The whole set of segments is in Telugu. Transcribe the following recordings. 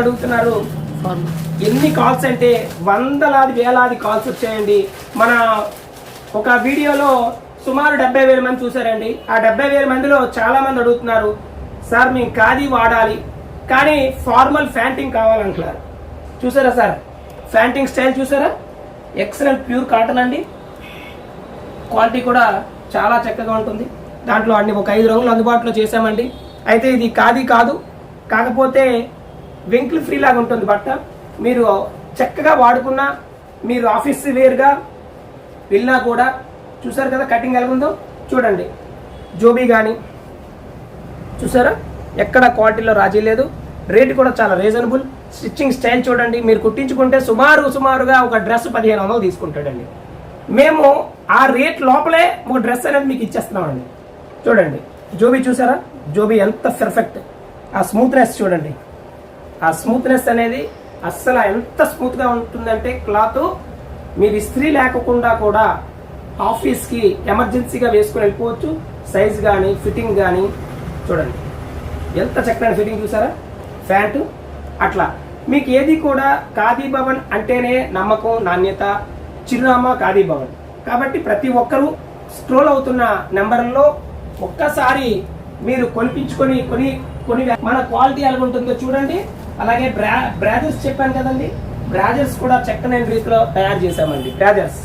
అడుగుతున్నారు. ఎన్ని కాల్స్ అంటే వందలాది వేలాది కాల్స్ వచ్చాయండి. మన ఒక వీడియోలో సుమారు 70,000 మంది చూసారండి. ఆ 70,000 మందిలో చాలా మంది అడుగుతున్నారు, సార్ మేము ఖాదీ వాడాలి కానీ ఫార్మల్ ఫ్యాంటింగ్ కావాలంటున్నారు. చూసారా సార్, ఫ్యాంటింగ్ స్టైల్ చూసారా, ఎక్సలెంట్ ప్యూర్ కాటన్ అండి. క్వాలిటీ కూడా చాలా చక్కగా ఉంటుంది. దాంట్లో అన్ని ఒక 5 రంగులు అందుబాటులో చేసామండి. అయితే ఇది ఖాదీ కాదు, కాకపోతే వెంకిల్ ఫ్రీ లాగా ఉంటుంది బట్ట. మీరు చక్కగా వాడుకున్నా, మీరు ఆఫీస్ వేర్గా వెళ్ళినా కూడా, చూసారు కదా కటింగ్ ఎలాగుందో చూడండి. జోబీ కానీ చూసారా, ఎక్కడ క్వాలిటీలో రాజీ లేదు. రేట్ కూడా చాలా రీజనబుల్. స్టిచ్చింగ్ స్టైల్ చూడండి, మీరు కుట్టించుకుంటే సుమారుగా ఒక డ్రెస్ 1500 తీసుకుంటాడండి. మేము ఆ రేట్ లోపలే ఒక డ్రెస్ అనేది మీకు ఇచ్చేస్తున్నామండి. చూడండి జోబీ చూసారా, జోబీ ఎంత పర్ఫెక్ట్. ఆ స్మూత్నెస్ చూడండి, ఆ స్మూత్నెస్ అనేది అస్సలు ఎంత స్మూత్గా ఉంటుందంటే క్లాత్ మీరు ఇస్త్రీ లేకుండా కూడా ఆఫీస్కి ఎమర్జెన్సీగా వేసుకొని వెళ్ళిపోవచ్చు. సైజ్ కానీ ఫిట్టింగ్ కానీ చూడండి ఎంత చక్కని ఫిట్టింగ్ చూసారా. ప్యాంటు అట్లా మీకు ఏది కూడా ఖాదీ భవన్ అంటేనే నమ్మకం, నాణ్యత, చిరునామా ఖాదీ భవన్. కాబట్టి ప్రతి ఒక్కరూ స్క్రోల్ అవుతున్న నెంబర్లో ఒక్కసారి మీరు కొనిపించుకొని కొని మన క్వాలిటీ ఎలా ఉంటుందో చూడండి. అలాగే బ్రాజర్స్ చెప్పాను కదండి, బ్రాజర్స్ కూడా చక్కని రీతిలో తయారు చేశామండి. బ్రాజర్స్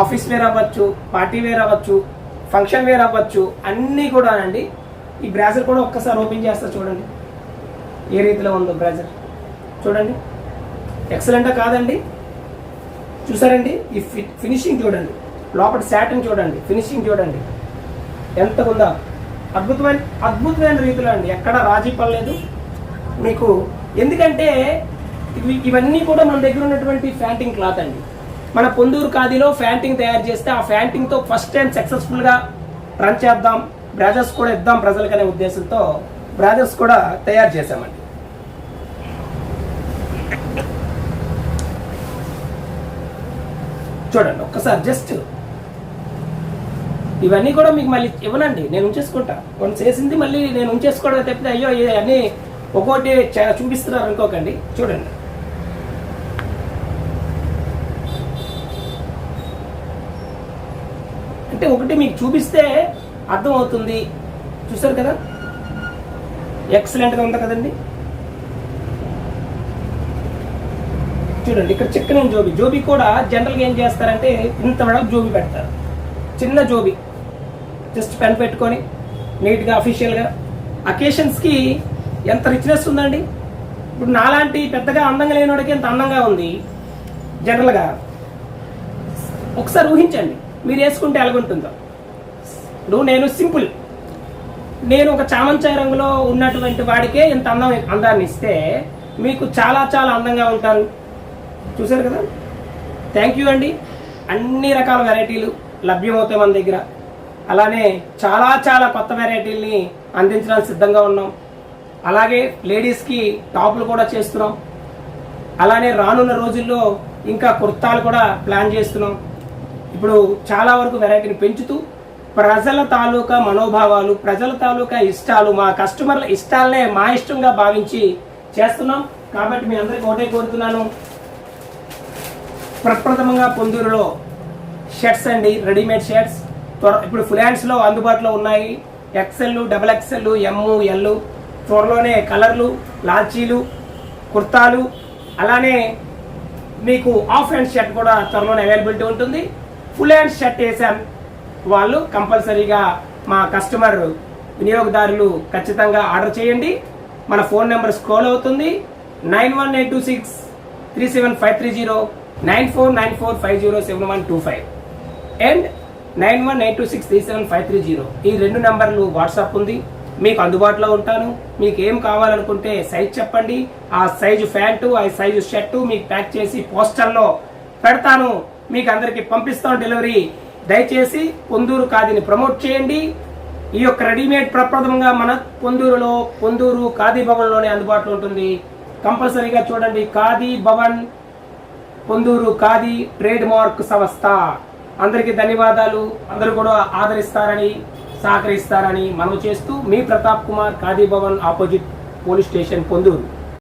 ఆఫీస్ వేర్ అవ్వచ్చు, పార్టీ వేర్ అవ్వచ్చు, ఫంక్షన్ వేర్ అవ్వచ్చు, అన్నీ కూడా అండి. ఈ బ్రాజర్ కూడా ఒక్కసారి ఓపెన్ చేస్తా చూడండి ఏ రీతిలో ఉందో. బ్రాజర్ చూడండి ఎక్సలెంటా కాదండి. చూసారండి ఈ ఫినిషింగ్ చూడండి, లోపల శాటిన్ చూడండి, ఫినిషింగ్ చూడండి ఎంత ఉందా. అద్భుతమైన రీతిలో అండి, ఎక్కడ రాజీ పడలేదు మీకు. ఎందుకంటే ఇవన్నీ కూడా మన దగ్గర ఉన్నటువంటి ఫ్యాంటింగ్ క్లాత్ అండి. మన పొందూరు ఖాదీలో ఫ్యాంటింగ్ తయారు చేస్తే ఆ ఫ్యాంటింగ్తో ఫస్ట్ టైం సక్సెస్ఫుల్గా రన్ చేద్దాం, బ్రాజర్స్ కూడా ఇద్దాం ప్రజలకనే ఉద్దేశంతో బ్రాజర్స్ కూడా తయారు చేశామండి. చూడండి ఒక్కసారి జస్ట్ ఇవన్నీ కూడా మీకు మళ్ళీ ఇవ్వనండి, నేను ఉంచేసుకుంటా. కొన్ని చేసింది మళ్ళీ నేను ఉంచేసుకోవడం తప్పితే అయ్యో అన్నీ ఒక్కోటి చూపిస్తున్నారు అనుకోకండి. చూడండి అంటే ఒకటి మీకు చూపిస్తే అర్థం అవుతుంది. చూసారు కదా ఎక్సలెంట్గా ఉంది కదండి. చూడండి ఇక్కడ చిక్కన జోబీ కూడా జనరల్గా ఏం చేస్తారంటే ఇంత వెడల్పు జోబీ పెడతారు. చిన్న జోబీ జస్ట్ పెన్ పెట్టుకొని నీట్గా అఫీషియల్గా అకేషన్స్కి ఎంత రిచ్నెస్ ఉందండి. ఇప్పుడు నాలాంటి పెద్దగా అందంగా లేనివాడికి ఎంత అందంగా ఉంది జనరల్గా. ఒకసారి ఊహించండి మీరు వేసుకుంటే ఎలాగుంటుందో. ఇప్పుడు నేను సింపుల్, నేను ఒక చామంచాయ రంగులో ఉన్నటువంటి వాడికే ఇంత అందాన్ని ఇస్తే మీకు చాలా చాలా అందంగా ఉంటారు. చూసారు కదా. థ్యాంక్ యూ అండి. అన్ని రకాల వెరైటీలు లభ్యమవుతాయి మన దగ్గర. అలానే చాలా చాలా కొత్త వెరైటీల్ని అందించడానికి సిద్ధంగా ఉన్నాం. అలాగే లేడీస్కి టాపులు కూడా చేస్తున్నాం. అలానే రానున్న రోజుల్లో ఇంకా కుర్తాలు కూడా ప్లాన్ చేస్తున్నాం. ఇప్పుడు చాలా వరకు వెరైటీని పెంచుతూ ప్రజల తాలూకా మనోభావాలు, ప్రజల తాలూకా ఇష్టాలు, మా కస్టమర్ల ఇష్టాలనే మా ఇష్టంగా భావించి చేస్తున్నాం. కాబట్టి మీ అందరికీ ఒకటే కోరుతున్నాను, ప్రప్రథమంగా పొందూరులో షర్ట్స్ అండి, రెడీమేడ్ షర్ట్స్ ఇప్పుడు ఫుల్ హ్యాండ్స్లో అందుబాటులో ఉన్నాయి. ఎక్సెల్, డబల్ ఎక్సెల్, ఎమ్, ఎల్, త్వరలోనే కలర్లు, లాల్చీలు, కుర్తాలు, అలానే మీకు హాఫ్ హ్యాండ్ షర్ట్ కూడా త్వరలోనే అవైలబిలిటీ ఉంటుంది. ఫుల్ హ్యాండ్ షర్ట్ వేసాం వాళ్ళు కంపల్సరీగా మా కస్టమర్ వినియోగదారులు ఖచ్చితంగా ఆర్డర్ చేయండి. మన ఫోన్ నెంబర్ స్క్రోల్ అవుతుంది 9182637530, 9494507125 అండ్ 9182637530. ఈ 2 నెంబర్లు వాట్సాప్ ఉంది, మీకు అందుబాటులో ఉంటాను. మీకు ఏం కావాలనుకుంటే సైజ్ చెప్పండి, ఆ సైజు ప్యాంటు, ఆ సైజు షర్టు మీకు ప్యాక్ చేసి పోస్టర్లో పెడతాను, మీకు అందరికి పంపిస్తాం డెలివరీ. దయచేసి పొందూరు ఖాదీని ప్రమోట్ చేయండి. ఈ యొక్క రెడీమేడ్ ప్రప్రథమంగా మన పొందూరు ఖాదీ భవన్లోనే అందుబాటులో ఉంటుంది. కంపల్సరీగా చూడండి. ఖాదీ భవన్ పొందూరు ఖాదీ ట్రేడ్ మార్క్ సంస్థ. అందరికీ ధన్యవాదాలు. అందరూ కూడా ఆదరిస్తారని, సహకరిస్తారని మనవి చేస్తూ మీ Pratap Kumar, Khadi Bhavan opposite police station Ponduru.